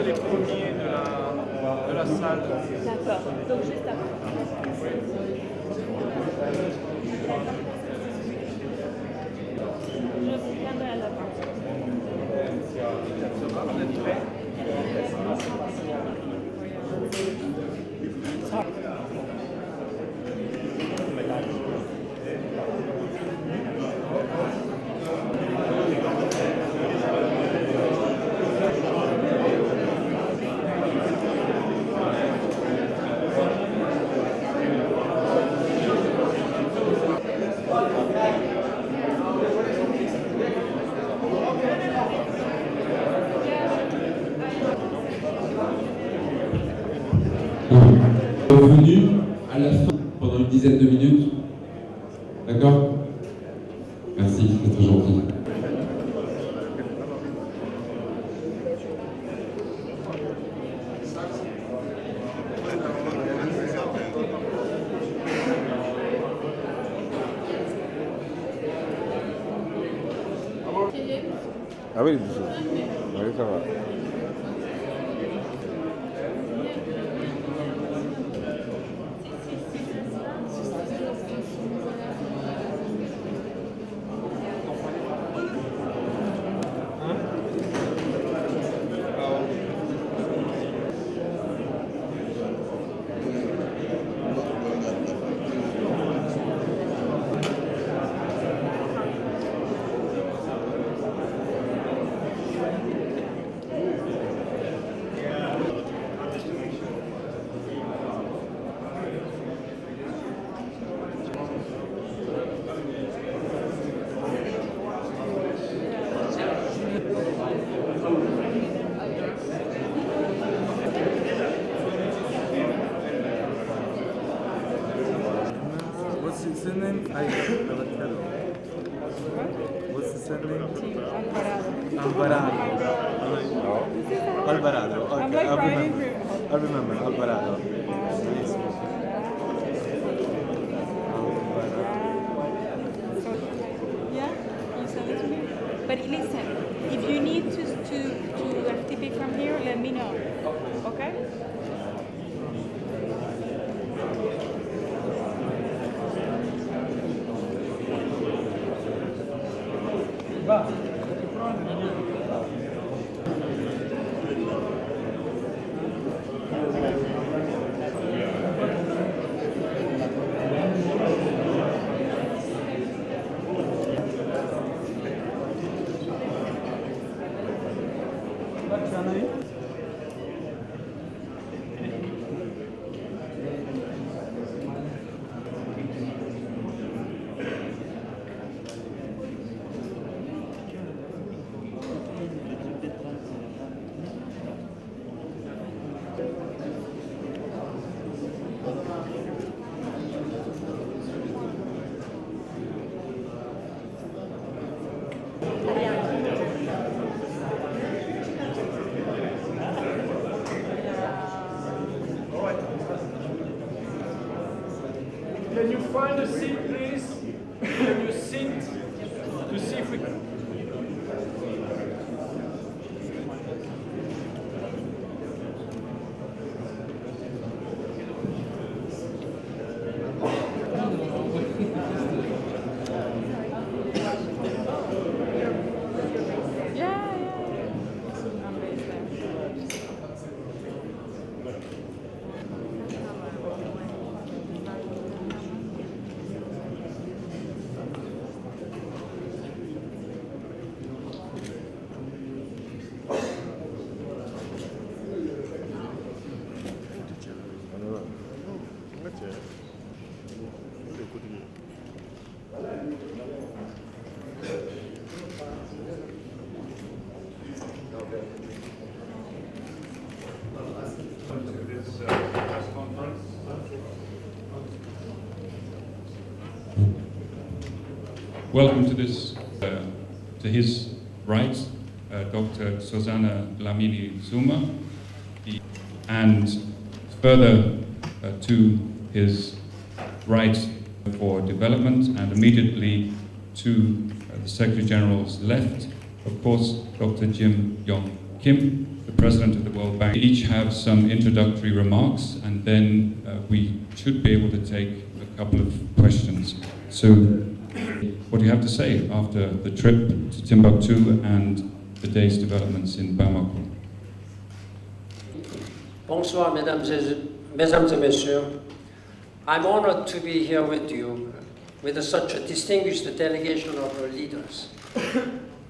Les premiers de la salle. D'accord, donc juste après. Je viendrai à la fin. Revenu à la fin pendant une dizaine de minutes. D'accord? Merci, c'est très gentil. Ah oui, oui, ça va. What's his name? I never tell you. What's his name? Alvarado. Alvarado. Okay, I'll remember. Alvarado. Yeah, you send it to me. But listen, if you need to FTP from here, let me know. Okay? Can you find a seat, please? Can you sit to see if we can? welcome to to his right, Dr. Susanna Dlamini Zuma, and further to his right for development, and immediately to the Secretary General's left, of course, Dr. Jim Yong Kim, the President of the World Bank. Each have some introductory remarks, and then we should be able to take a couple of questions. So, what do you have to say after the trip to Timbuktu and the day's developments in Bamako? Bonsoir, mesdames et messieurs. I'm honored to be here with you, with such a distinguished delegation of our leaders.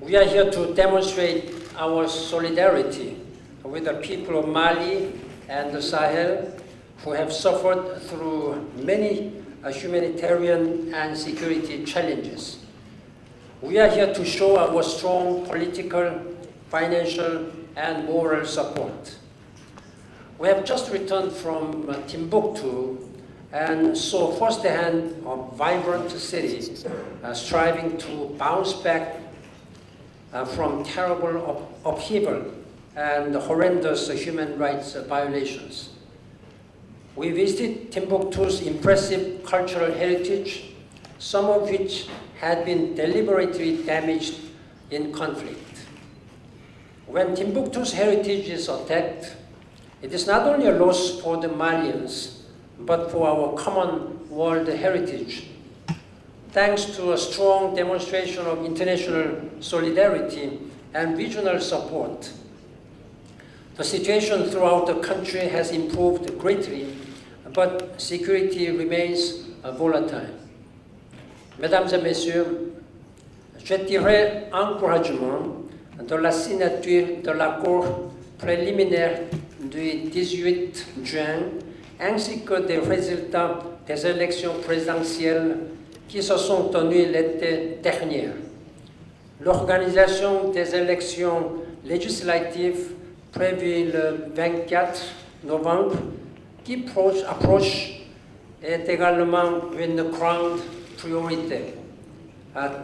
We are here to demonstrate our solidarity with the people of Mali and the Sahel, who have suffered through many humanitarian and security challenges. We are here to show our strong political, financial, and moral support. We have just returned from Timbuktu and saw firsthand a vibrant city striving to bounce back from terrible upheaval and horrendous human rights violations. We visited Timbuktu's impressive cultural heritage, some of which had been deliberately damaged in conflict. When Timbuktu's heritage is attacked, it is not only a loss for the Malians, but for our common world heritage. Thanks to a strong demonstration of international solidarity and regional support, the situation throughout the country has improved greatly, but security remains volatile. Mesdames et messieurs, j'attirerai encouragement de la signature de l'accord préliminaire du 18 juin, ainsi que des résultats des élections présidentielles qui se sont tenues l'été dernier. L'organisation des élections législatives prévues le 24 novembre, qui approche, est également une grande priorité.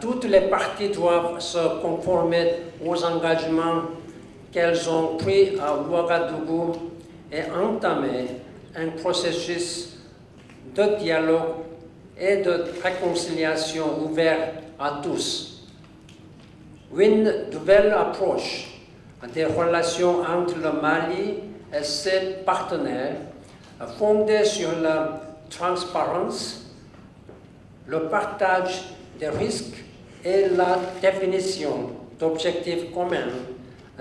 Toutes les parties doivent se conformer aux engagements qu'elles ont pris à Ouagadougou et entamer un processus de dialogue et de réconciliation ouvert à tous. Une nouvelle approche des relations entre le Mali et ses partenaires, fondée sur la transparence, le partage des risques et la définition d'objectifs communs,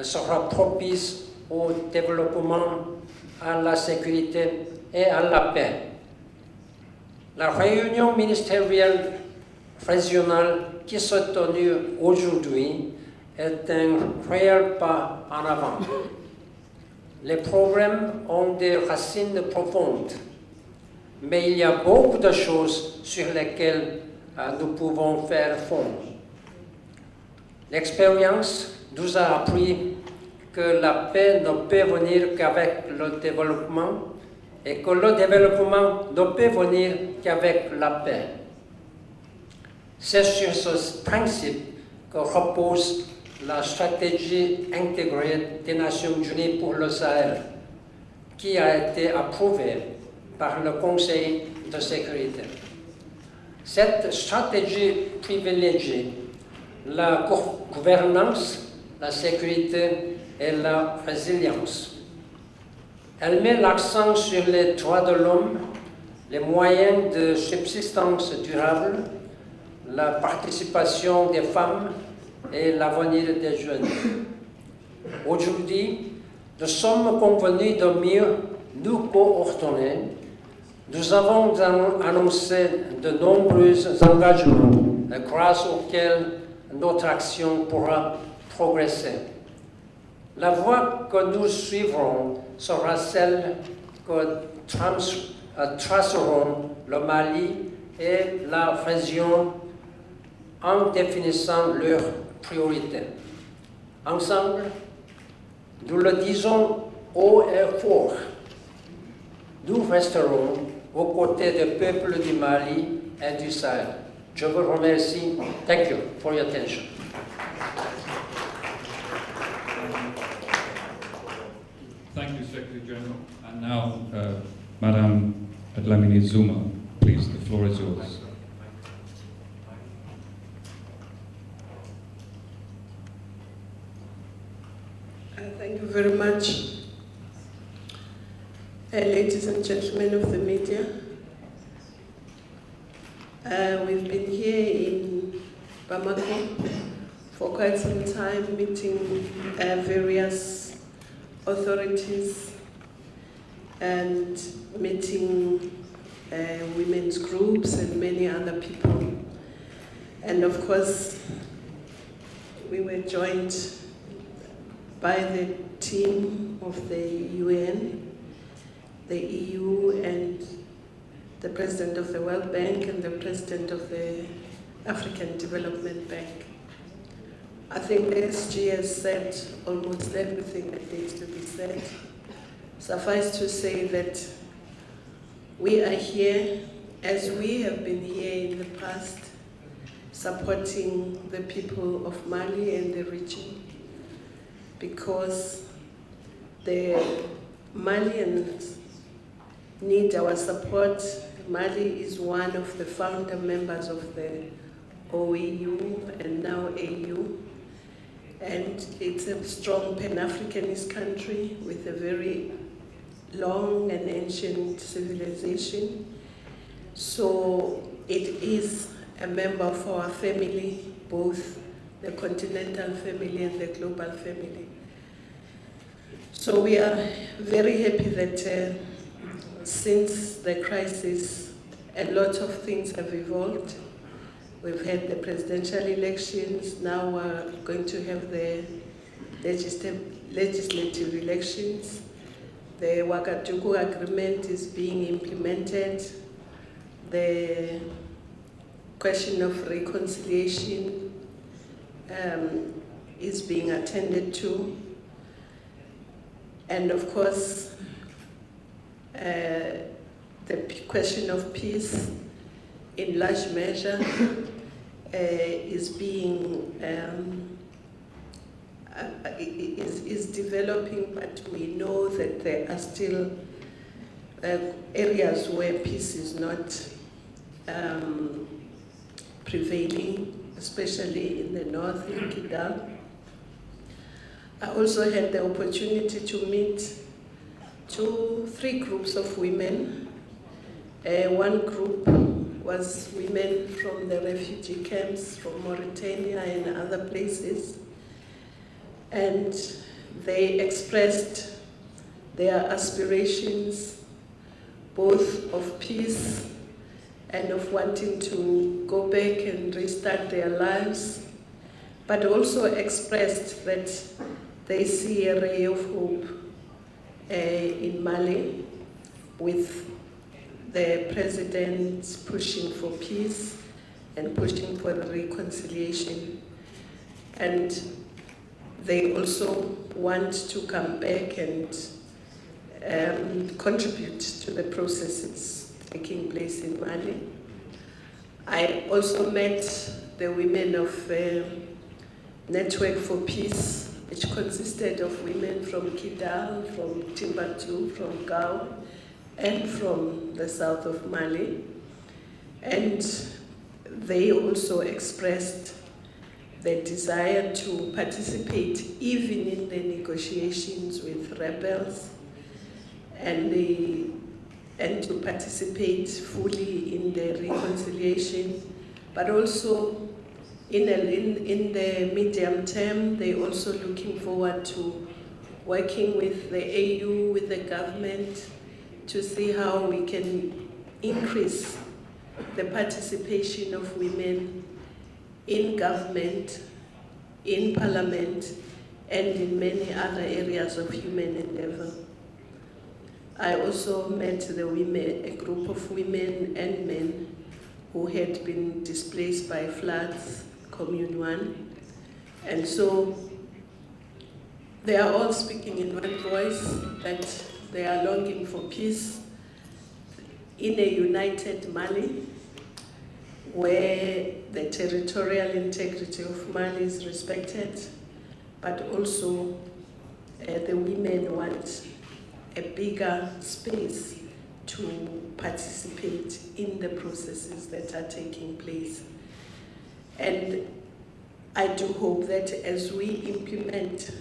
sera propice au développement, à la sécurité et à la paix. La réunion ministérielle régionale qui s'est tenue aujourd'hui est un réel pas en avant. Les problèmes ont des racines profondes, mais il y a beaucoup de choses sur lesquelles nous pouvons faire fond. L'expérience nous a appris que la paix ne peut venir qu'avec le développement et que le développement ne peut venir qu'avec la paix. C'est sur ce principe que repose la stratégie intégrée des Nations Unies pour le Sahel, qui a été approuvée par le Conseil de sécurité. Cette stratégie privilégie la gouvernance, la sécurité et la résilience. Elle met l'accent sur les droits de l'homme, les moyens de subsistance durable, la participation des femmes et l'avenir des jeunes. Aujourd'hui, nous sommes convenus de mieux nous coordonner. Nous avons annoncé de nombreux engagements grâce auxquels notre action pourra progresser. La voie que nous suivrons sera celle que traceront le Mali et la région en définissant leurs priorités. Ensemble, nous le disons haut et fort, nous resterons aux côtés des peuples du Mali et du Sahel. Je vous remercie. Thank you for your attention. Thank you, Secretary General. And now, Madame Dlamini Zuma, please, the floor is yours. Thank you very much. Ladies and gentlemen of the media, we've been here in Bamako for quite some time, meeting various authorities and meeting women's groups and many other people. And of course, we were joined by the team of the UN, the EU, and the President of the World Bank and the President of the African Development Bank. I think the SG has said almost everything that needs to be said. Suffice to say that we are here, as we have been here in the past, supporting the people of Mali and the region, because the Malians need our support. Mali is one of the founder members of the ONU and now AU, and it's a strong Pan-Africanist country with a very long and ancient civilization. So it is a member of our family, both the continental family and the global family. So we are very happy that since the crisis, a lot of things have evolved. We've had the presidential elections, now we're going to have the legislative elections. The Ouagadougou Agreement is being implemented. The question of reconciliation is being attended to. And of course, the question of peace, in large measure, is being is developing, but we know that there are still areas where peace is not prevailing, especially in the north, in Kidal. I also had the opportunity to meet three groups of women. One group was women from the refugee camps from Mauritania and other places, and they expressed their aspirations both of peace and of wanting to go back and restart their lives, but also expressed that they see a ray of hope in Mali, with the president pushing for peace and pushing for reconciliation. And they also want to come back and contribute to the processes taking place in Mali. I also met the women of Network for Peace, which consisted of women from Kidal, from Timbuktu, from Gao, and from the south of Mali. And they also expressed the desire to participate even in the negotiations with rebels, and to participate fully in the reconciliation, but also in the medium term, they're also looking forward to working with the AU, with the government, to see how we can increase the participation of women in government, in parliament, and in many other areas of human endeavor. I also met the women, a group of women and men who had been displaced by floods, Commune 1. And so they are all speaking in one voice that they are longing for peace in a united Mali, where the territorial integrity of Mali is respected, but also the women want a bigger space to participate in the processes that are taking place. And I do hope that as we implement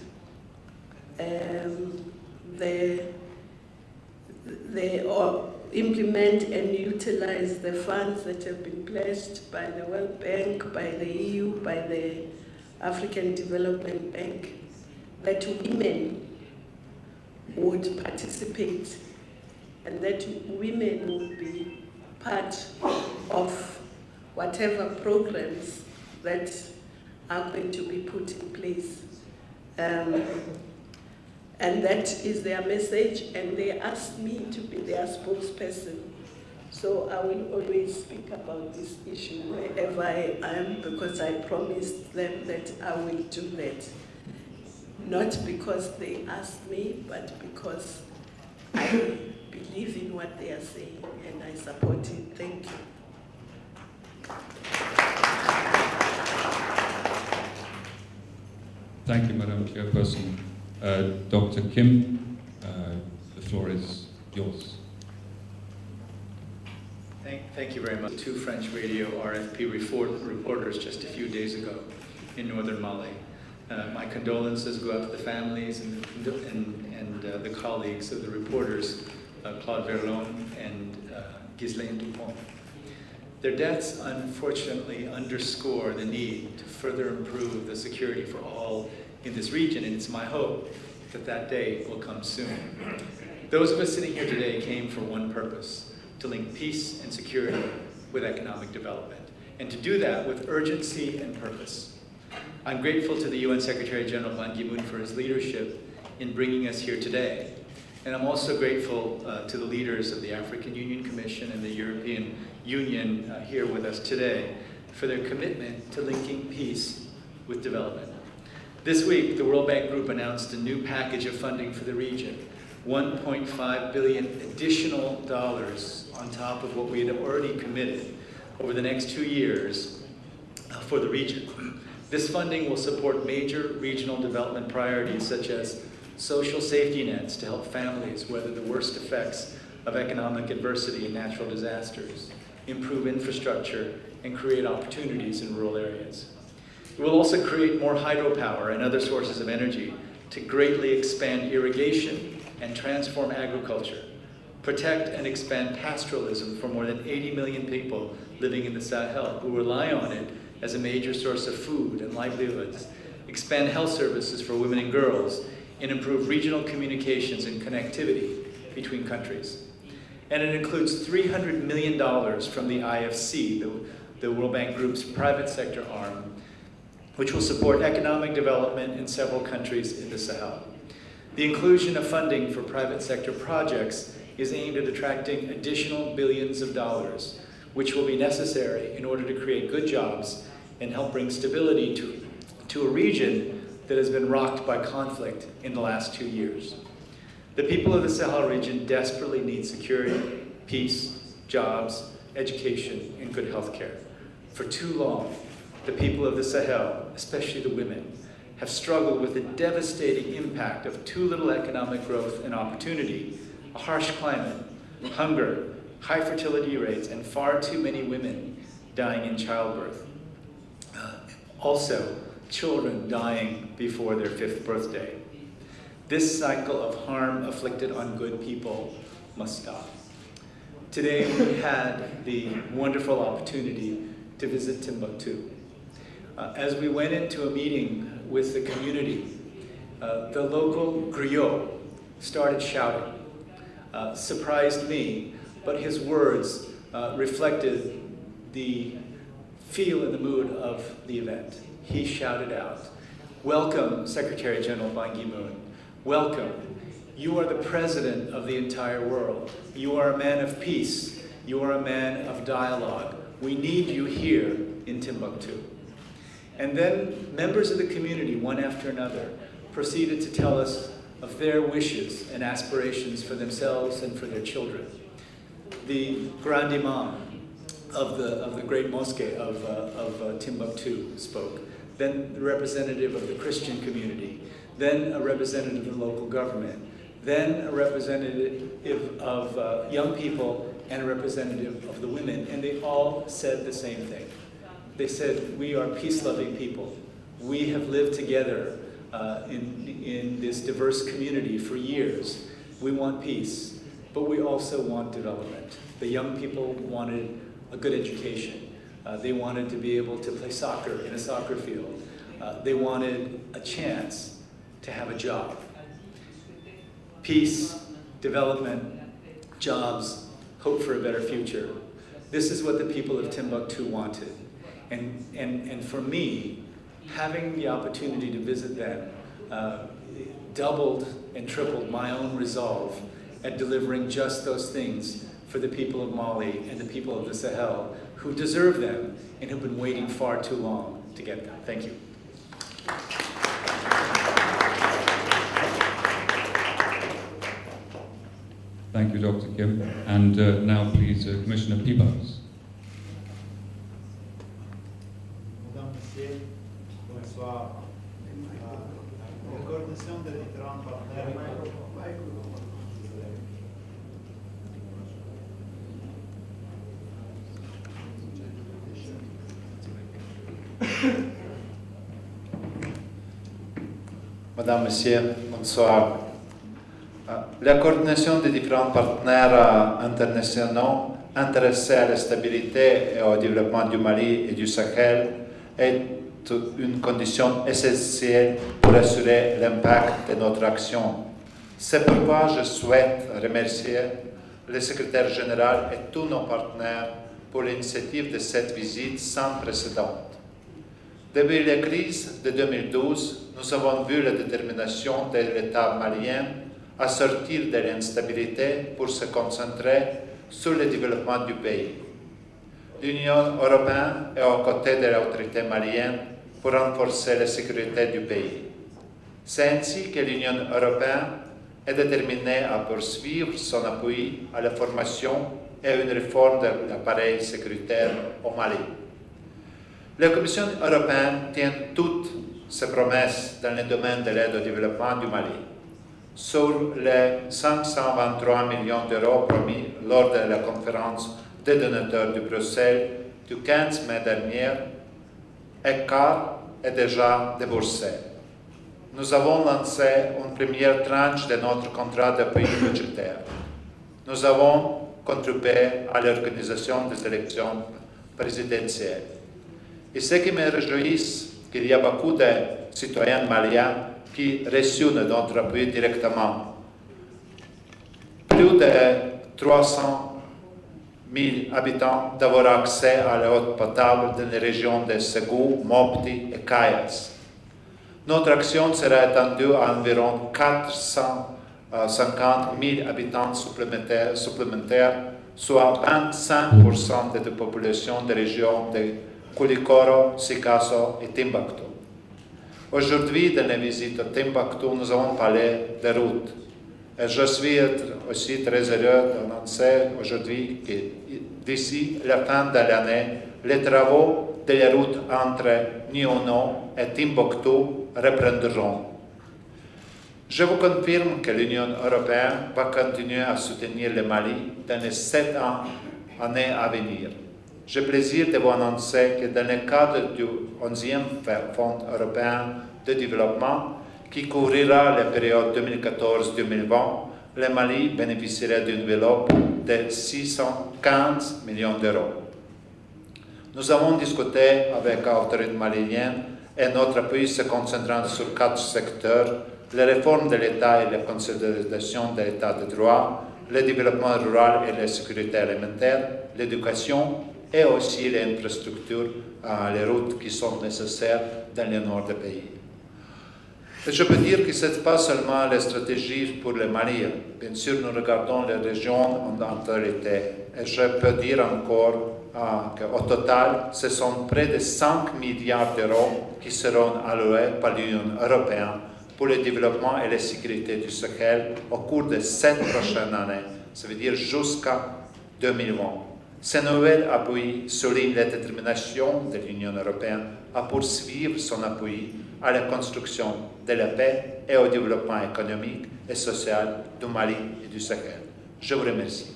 implement and utilize the funds that have been pledged by the World Bank, by the EU, by the African Development Bank, that women would participate and that women would be part of whatever programs that are going to be put in place. And that is their message, and they asked me to be their spokesperson. So I will always speak about this issue wherever I am, because I promised them that I will do that. Not because they asked me, but because I believe in what they are saying, and I support it. Thank you. Thank you, Madam Chairperson. Dr. Kim, the floor is yours. Thank you very much. Two French radio RFP reporters just a few days ago in northern Mali. My condolences go out to the families and the colleagues of the reporters, Claude Verlon and Ghislaine Dupont. Their deaths unfortunately underscore the need to further improve the security for all in this region, and it's my hope that that day will come soon. Those of us sitting here today came for one purpose: to link peace and security with economic development, and to do that with urgency and purpose. I'm grateful to the UN Secretary General Ban Ki-moon for his leadership in bringing us here today, and I'm also grateful to the leaders of the African Union Commission and the European Union here with us today for their commitment to linking peace with development. This week, the World Bank Group announced a new package of funding for the region, $1.5 billion additional dollars on top of what we had already committed over the next 2 years for the region. This funding will support major regional development priorities such as social safety nets to help families weather the worst effects of economic adversity and natural disasters, improve infrastructure, and create opportunities in rural areas. It will also create more hydropower and other sources of energy to greatly expand irrigation and transform agriculture, protect and expand pastoralism for more than 80 million people living in the Sahel who rely on it as a major source of food and livelihoods, expand health services for women and girls, and improve regional communications and connectivity between countries. And it includes $300 million from the IFC, the World Bank Group's private sector arm, which will support economic development in several countries in the Sahel. The inclusion of funding for private sector projects is aimed at attracting additional billions of dollars, which will be necessary in order to create good jobs and help bring stability to a region that has been rocked by conflict in the last 2 years. The people of the Sahel region desperately need security, peace, jobs, education, and good health care. For too long, the people of the Sahel, especially the women, have struggled with the devastating impact of too little economic growth and opportunity, a harsh climate, hunger, high fertility rates, and far too many women dying in childbirth. Also, children dying before their 5th birthday. This cycle of harm inflicted on good people must stop. Today we had the wonderful opportunity to visit Timbuktu. As we went into a meeting with the community, the local griot started shouting. Surprised me, but his words reflected the feel and the mood of the event. He shouted out, "Welcome, Secretary General Ban Ki-moon. Welcome. You are the president of the entire world. You are a man of peace. You are a man of dialogue. We need you here in Timbuktu." And then members of the community, one after another, proceeded to tell us of their wishes and aspirations for themselves and for their children. The Grand Imam of the great mosque of Timbuktu spoke, then the representative of the Christian community, then a representative of the local government, then a representative of young people, and a representative of the women, and they all said the same thing. They said, we are peace-loving people. We have lived together in this diverse community for years. We want peace, but we also want development. The young people wanted a good education. They wanted to be able to play soccer in a soccer field. They wanted a chance to have a job. Peace, development, jobs, hope for a better future. This is what the people of Timbuktu wanted. And for me, having the opportunity to visit them doubled and tripled my own resolve at delivering just those things for the people of Mali and the people of the Sahel who deserve them and who've been waiting far too long to get them. Thank you. Thank you, Dr. Kim. And now, please, Commissioner Peebles. Mesdames, Messieurs, bonsoir. La coordination des différents partenaires. Mesdames, Messieurs, bonsoir. La coordination des différents partenaires internationaux intéressés à la stabilité et au développement du Mali et du Sahel est une condition essentielle pour assurer l'impact de notre action. C'est pourquoi je souhaite remercier le secrétaire général et tous nos partenaires pour l'initiative de cette visite sans précédent. Depuis la crise de 2012, nous avons vu la détermination de l'État malien à sortir de l'instabilité pour se concentrer sur le développement du pays. L'Union européenne est aux côtés de l'autorité malienne pour renforcer la sécurité du pays. C'est ainsi que l'Union européenne est déterminée à poursuivre son appui à la formation et à une réforme de l'appareil sécuritaire au Mali. La Commission européenne tient toutes ses promesses dans le domaine de l'aide au développement du Mali. Sur les 523 millions d'euros promis lors de la conférence des donateurs de Bruxelles du 15 mai dernier, un quart est déjà déboursé. Nous avons lancé une première tranche de notre contrat d'appui budgétaire. Nous avons contribué à l'organisation des élections présidentielles. Et ce qui me réjouit, c'est qu'il y a beaucoup de citoyens maliens qui reçoivent notre appui directement. Plus de 300 000 habitants d'avoir accès à l'eau potable dans les régions de Ségou, Mopti et Kayas. Notre action sera étendue à environ 450 000 habitants supplémentaires, soit 25% de la population des régions de Koulikoro, Sikasso et Timbuktu. Aujourd'hui, dans la visite à Timbuktu, nous avons parlé de routes. Et je suis aussi très heureux d'annoncer aujourd'hui que d'ici la fin de l'année, les travaux de la route entre Niono et Timbuktu reprendront. Je vous confirme que l'Union européenne va continuer à soutenir le Mali dans les 7 années à venir. J'ai le plaisir de vous annoncer que dans le cadre du 11e Fonds européen de développement, qui couvrira la période 2014-2020, le Mali bénéficiera d'une enveloppe de 615 millions d'euros. Nous avons discuté avec l'autorité malienne et notre appui se concentrant sur 4 secteurs: la réforme de l'État et la consolidation de l'État de droit, le développement rural et la sécurité alimentaire, l'éducation et aussi les infrastructures, les routes qui sont nécessaires dans le nord du pays. Et je peux dire que ce n'est pas seulement la stratégie pour le Mali. Bien sûr, nous regardons les régions en entièreté. Et je peux dire encore qu'au total, ce sont près de 5 milliards d'euros qui seront alloués par l'Union européenne pour le développement et la sécurité du Sahel au cours de 7 prochaines années. Ça veut dire jusqu'à 2020. Ce nouvel appui souligne la détermination de l'Union européenne à poursuivre son appui à la construction de la paix et au développement économique et social du Mali et du Sahel. Je vous remercie.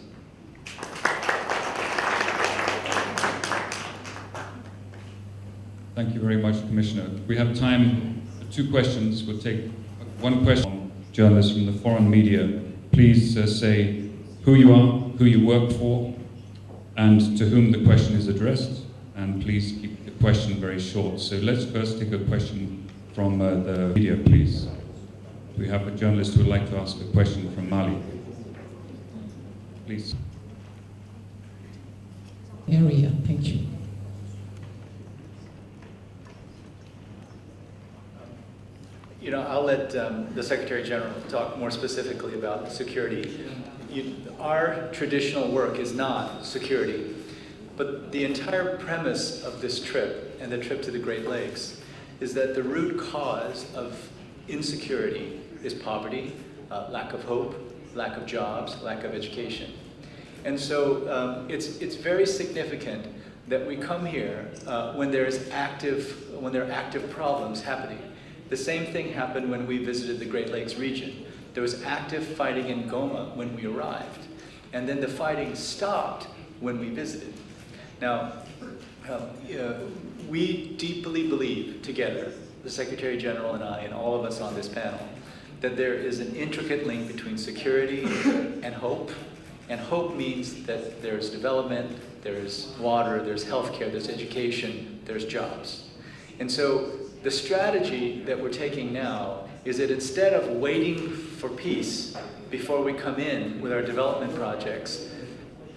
Thank you very much, Commissioner. We have time for 2 questions. We'll take one question from journalists from the foreign media. Please say who you are, who you work for, and to whom the question is addressed. And please keep the question very short. So let's first take a question from the media, please. We have a journalist who would like to ask a question from Mali. Please. Area, thank you. You know, I'll let the Secretary General talk more specifically about security. Our traditional work is not security, but the entire premise of this trip and the trip to the Great Lakes is that the root cause of insecurity is poverty, lack of hope, lack of jobs, lack of education. And so it's very significant that we come here when there are active problems happening. The same thing happened when we visited the Great Lakes region. There was active fighting in Goma when we arrived, and then the fighting stopped when we visited. Now, we deeply believe together, the Secretary General and I, and all of us on this panel, that there is an intricate link between security and hope. And hope means that there's development, there's water, there's healthcare, there's education, there's jobs. And so the strategy that we're taking now is that instead of waiting for peace before we come in with our development projects,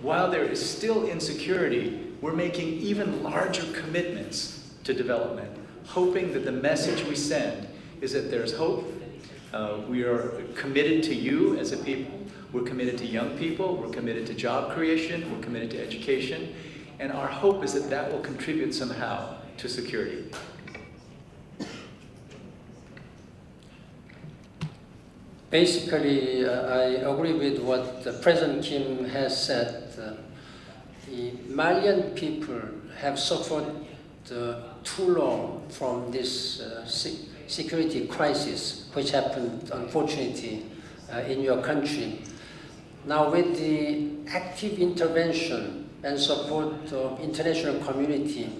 while there is still insecurity, we're making even larger commitments to development, hoping that the message we send is that there's hope. We are committed to you as a people. We're committed to young people. We're committed to job creation. We're committed to education. And our hope is that that will contribute somehow to security. Basically, I agree with what President Kim has said. The Malian people have suffered too long from this security crisis, which happened, unfortunately, in your country. Now, with the active intervention and support of international community,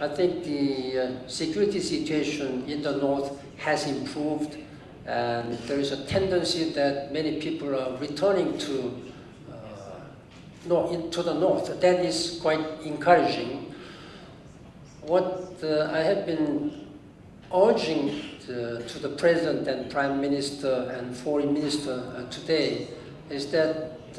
I think the security situation in the north has improved, and there is a tendency that many people are returning to the north. That is quite encouraging. What I have been urging to the President and Prime Minister and Foreign Minister today is that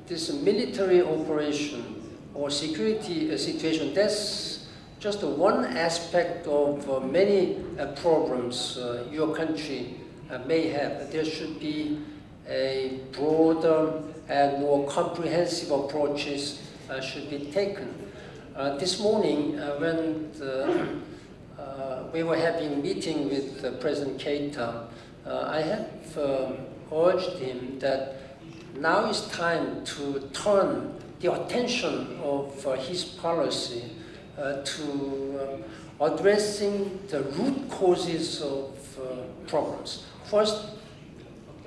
this military operation or security situation, that's just one aspect of many problems your country may have. There should be a broader and more comprehensive approaches should be taken. This morning, when we were having a meeting with President Keita, I have urged him that now is time to turn the attention of his policy to addressing the root causes of problems. First,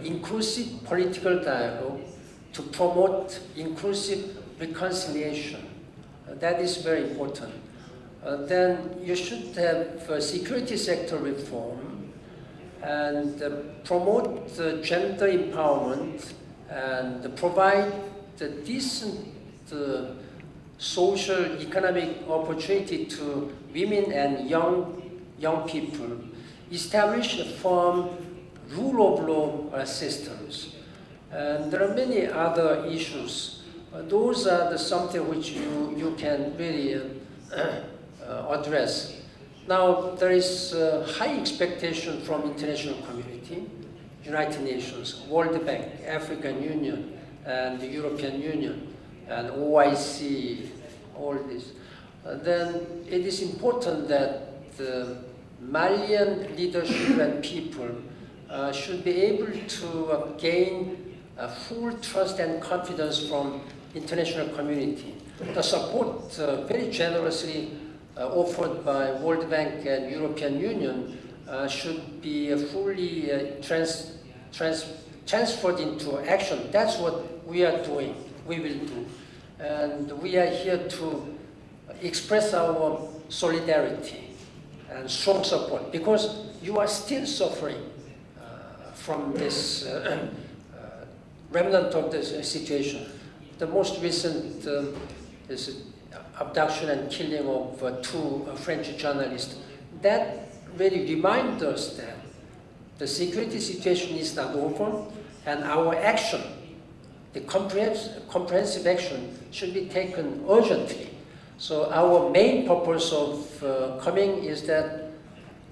inclusive political dialogue to promote inclusive reconciliation. That is very important. Then you should have security sector reform and promote gender empowerment and provide the decent social, economic opportunity to women and young people. Establish a firm rule of law systems. And there are many other issues. Those are something which you can really address. Now, there is high expectation from international community, United Nations, World Bank, African Union, and the European Union, and OIC, all this. Then it is important that the Malian leadership and people should be able to gain full trust and confidence from international community. The support very generously offered by World Bank and European Union should be fully transferred into action. That's what we are doing, we will do. And we are here to express our solidarity and strong support, because you are still suffering from this remnant of this situation. The most recent is abduction and killing of two French journalists. That really reminds us that the security situation is not over, and our action, the comprehensive action, should be taken urgently. So our main purpose of coming is that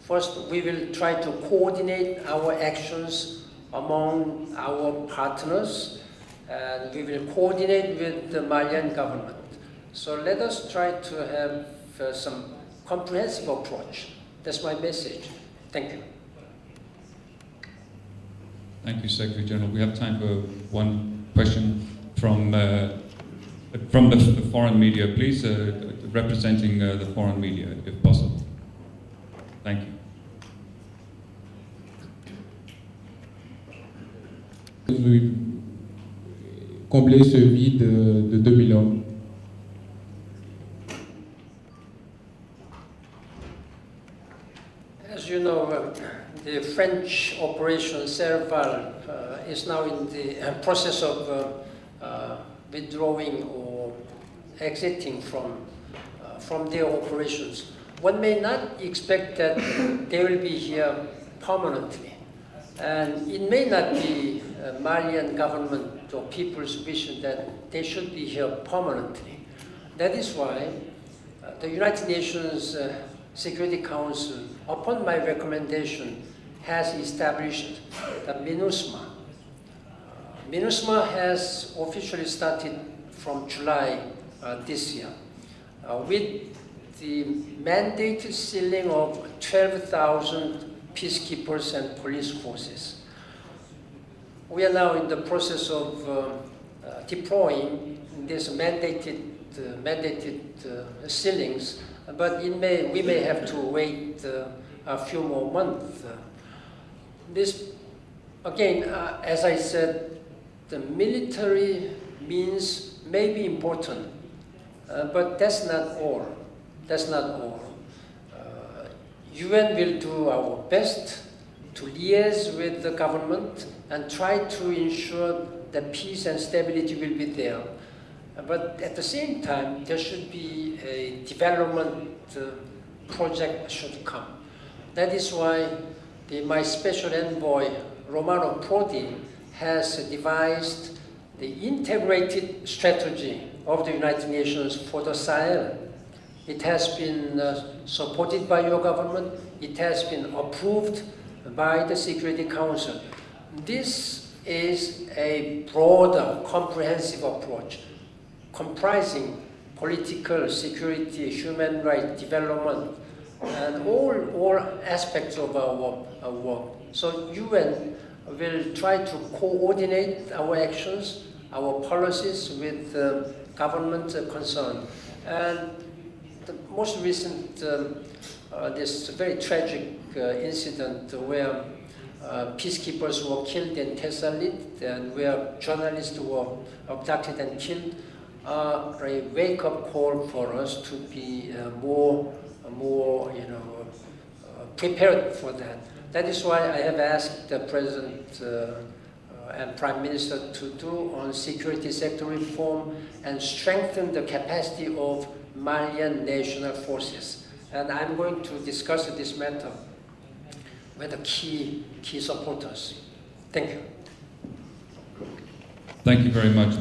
first we will try to coordinate our actions among our partners, and we will coordinate with the Malian government. So let us try to have some comprehensive approach. That's my message. Thank you. Thank you, Secretary General. We have time for one question from the foreign media, please, representing the foreign media, if possible. Thank you. Combler ce vide de 2000 hommes. As you know, the French Operation Serval is now in the process of withdrawing or exiting from their operations. One may not expect that they will be here permanently. And it may not be Malian government or people's vision that they should be here permanently. That is why the United Nations Security Council, upon my recommendation, has established the MINUSMA. MINUSMA has officially started from July this year with the mandated ceiling of 12,000 peacekeepers and police forces. We are now in the process of deploying this mandated ceilings, but we may have to wait a few more months. This, again, as I said, the military means may be important, but that's not all. That's not all. UN will do our best to liaise with the government and try to ensure that peace and stability will be there. But at the same time, there should be a development project should come. That is why my special envoy, Romano Prodi, has devised the integrated strategy of the United Nations for the Sahel. It has been supported by your government. It has been approved by the Security Council. This is a broader, comprehensive approach, comprising political, security, human rights, development, and all aspects of our work. So UN will try to coordinate our actions, our policies with government concern. And the most recent, this very tragic incident where peacekeepers were killed in Thessalit and where journalists were abducted and killed are a wake-up call for us to be more prepared for that. That is why I have asked the President and Prime Minister to do on security sector reform and strengthen the capacity of Malian national forces. And I'm going to discuss this matter with the key supporters. Thank you. Thank you very much.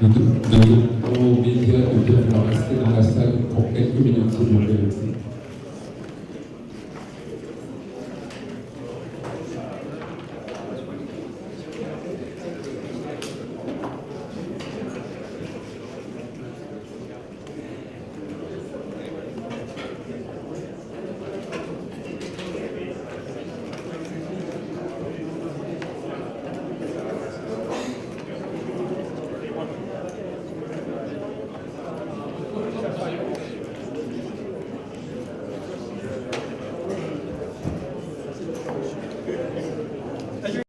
Nous demandons aux médias de bien rester dans la salle pour quelques minutes, s'il vous plaît. ça soit